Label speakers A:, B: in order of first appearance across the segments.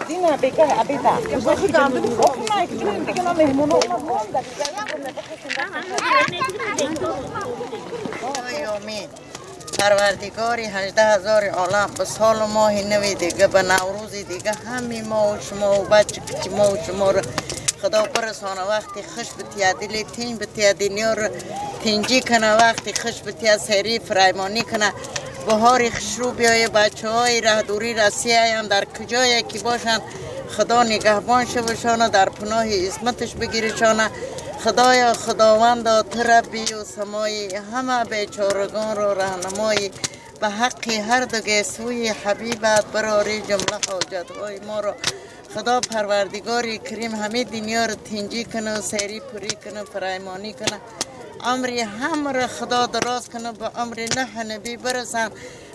A: Dina beka abita. Şu damdı okuma ekleyin bir gün mehmunu olmaz da
B: آمین پروردگاری 18,000 عالم به سال و ماه نوی دیگه به نوروزی دیگه همه ما و شما و بچه کچی ما و شما رو خدا برسانه وقتی خوش بتیا دلی تین بتیا دنیا تینجی کنه وقتی خوش بتیا سری فرایمانی کنه بهاری خوشرو بیایه بچه های رهدوری رسیه هم در کجایی که باشن خدا نگهبان شوشانه در پناه عظمتش بگیرشانه خدایا خداوندا تو ربی و سمایی همه بیچارگان رو راهنمایی به حق هر دو گیسوی حبیبت براری جمله حاجت های ما رو خدا پروردگاری کریم همه دنیا رو تنجی کنه و سیری پوری کنه فرایمانی کنه عمری همه رو خدا دراز کنه به عمر نه نبی برسن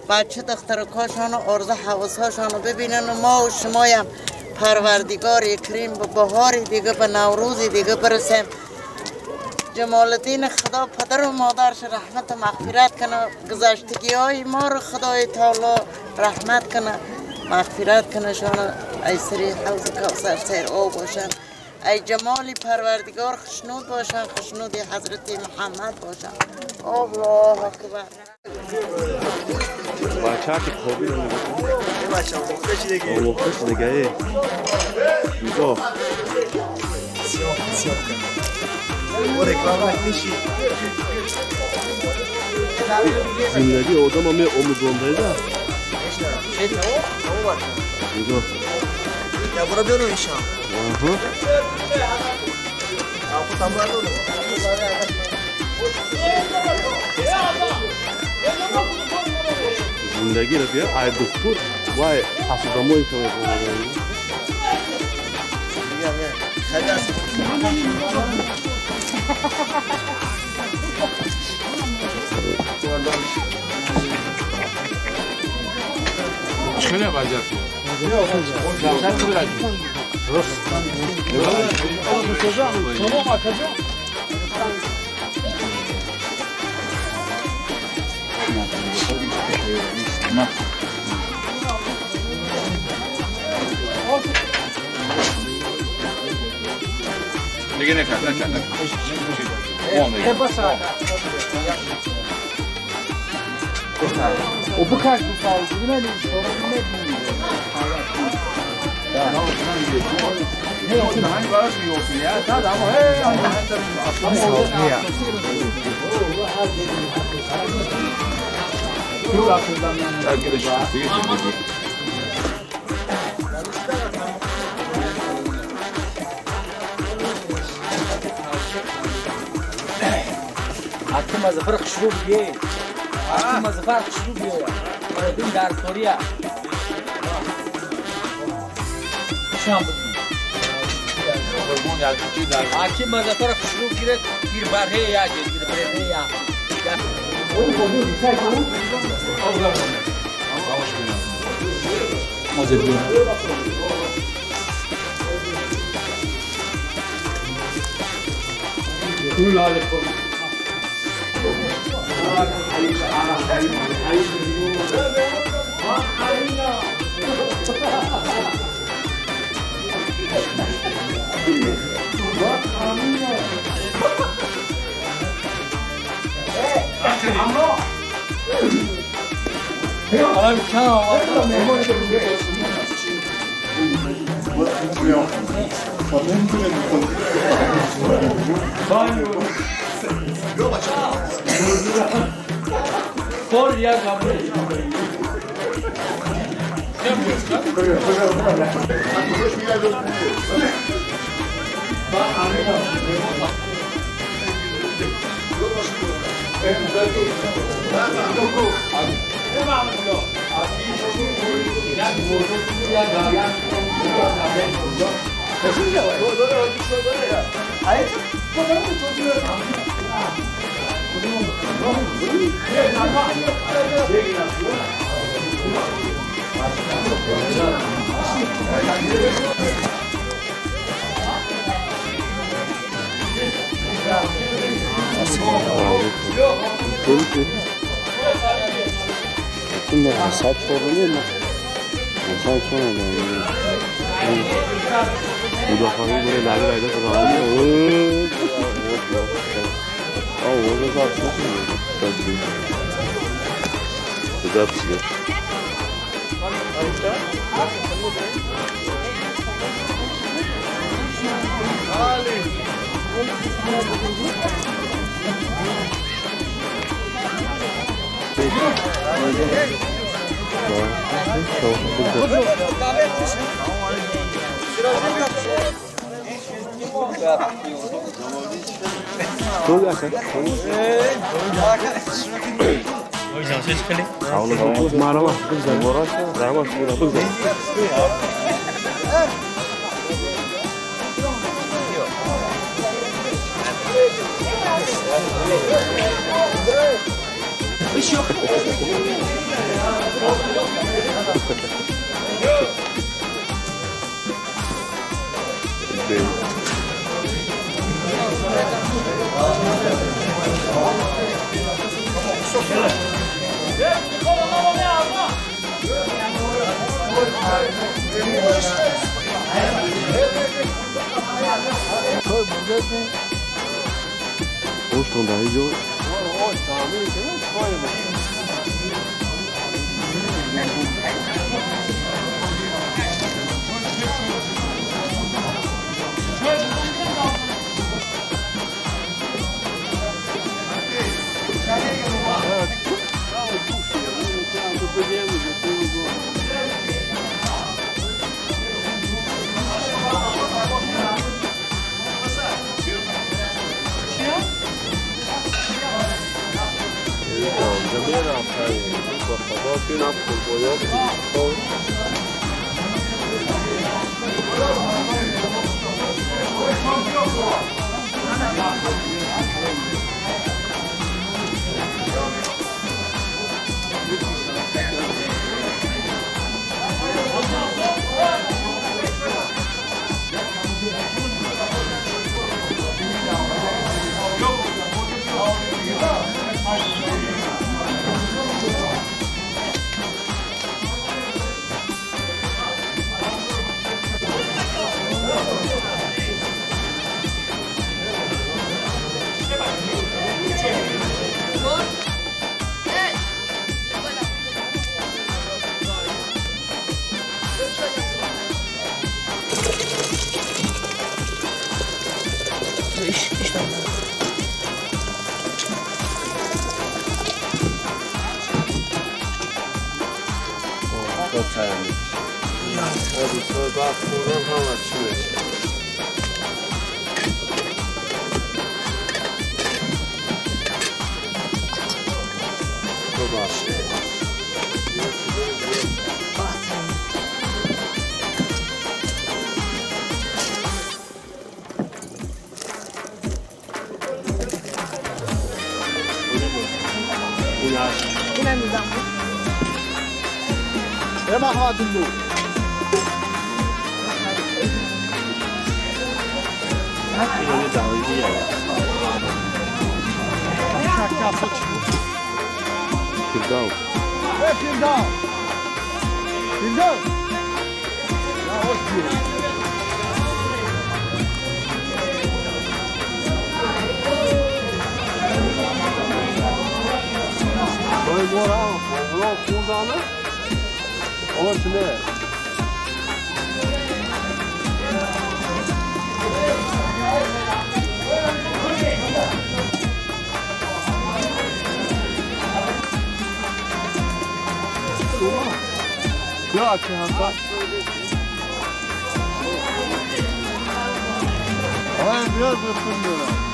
B: بچه دخترکاشان و عرض حواساشان رو ببینن و ما و شمایم پروردگاری کریم به بهار دیگه به نوروز دیگه برسیم جمال الدین خدا پدر و مادرش رحمت و مغفرت کنه گذشتگی های ما رو خدای تعالی رحمت کنه مغفرت کنه شان ای سری حوض کوثر سیر او باشن ای جمالی پروردگار خشنود باشن خشنودی حضرت محمد باشن الله اکبر
C: بچه که خوابی رو مختش دیگه نگاه زندگی آدم همه آموزانده ده نگاه
D: Ya bura dönüyor inşallah. Aku tambah dulu.
C: زندگی رو بیا ای دکتر وای حسودمایی که میکنه
E: چونه وضعیتی؟ دیگه نکرد
F: O bu kaç bu sağlıklı ne diyeyim sorun ne diyeyim.
E: Ne oldu hani var mı yoksun ya? Tabii ama hey Yok aklımdan
F: Hakkım az fırk şurub ye. Hakkım az fırk şurub ye. Ödüm dar soruya. Şam bu. Hakim az fırk şurub girek bir barhe ya bir barhe ya. Oy kodu sen kodu. Allah. Mazet diyor. Kul hale kodu. Abi çağ Kol ya kabul et. Ne yapıyorsun?
C: Bunlar saç sorunu mu? saçma yani. Mudafa'nın böyle lalilerde kazanıyor. Orada zaten güzel pişiyor. Çok yakın. Marama. Rama. Hoş geldin dayıcı.
D: Ema hadillu.
C: İnanı davet ediyor. Firdevs.
D: Firdevs. Firdevs. Ya hoş geldin.
C: Soy moral, moral kullanı. Ortaya. Ya ki hasta.
D: Hayır biraz ısınmıyorum.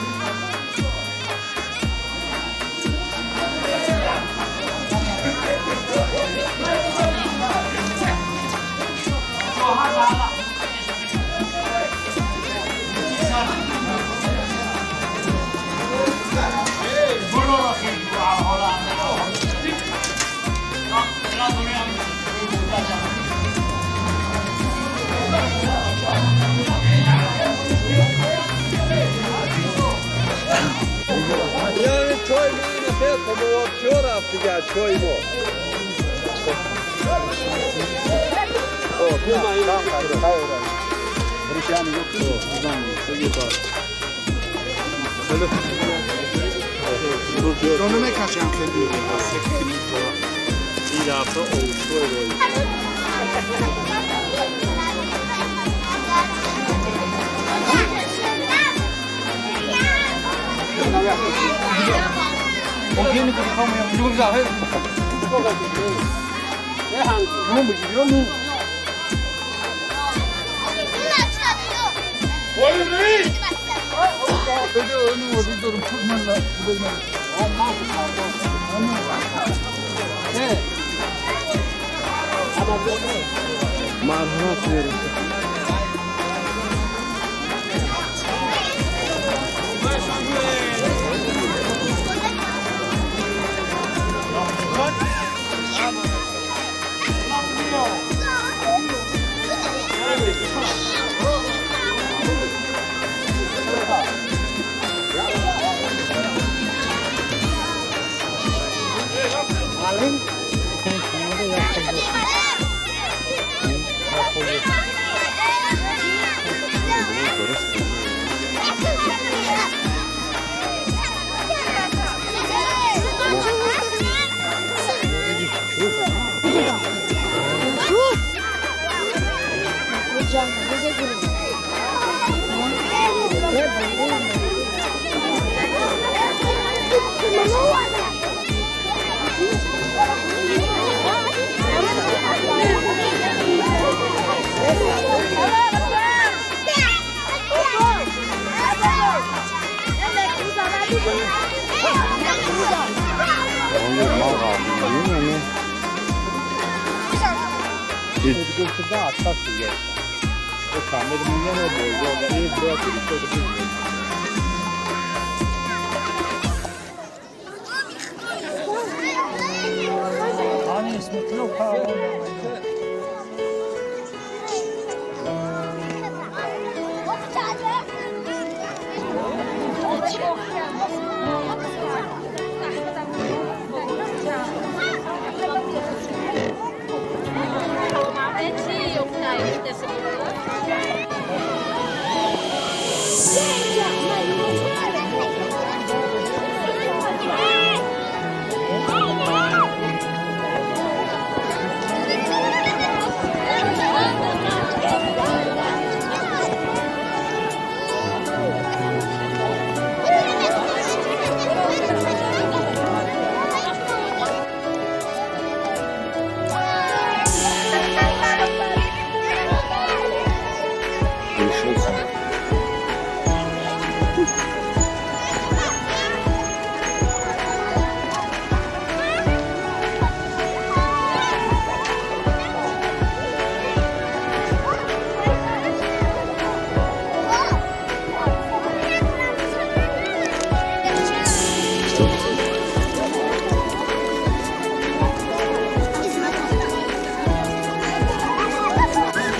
E: Yani çay mıydı? Sen como 8 horas, fica çay mı?
D: Donuma kaçan kendi. Öde onu orada durup tutmanla.
C: Marhamat verin.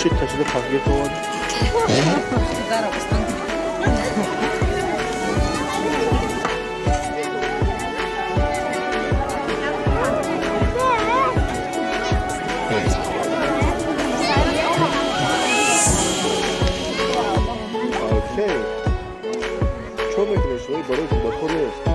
C: Çift taşıda kafiyet olan. Okay. Çok bekliyoruz. Barış, bakıyoruz.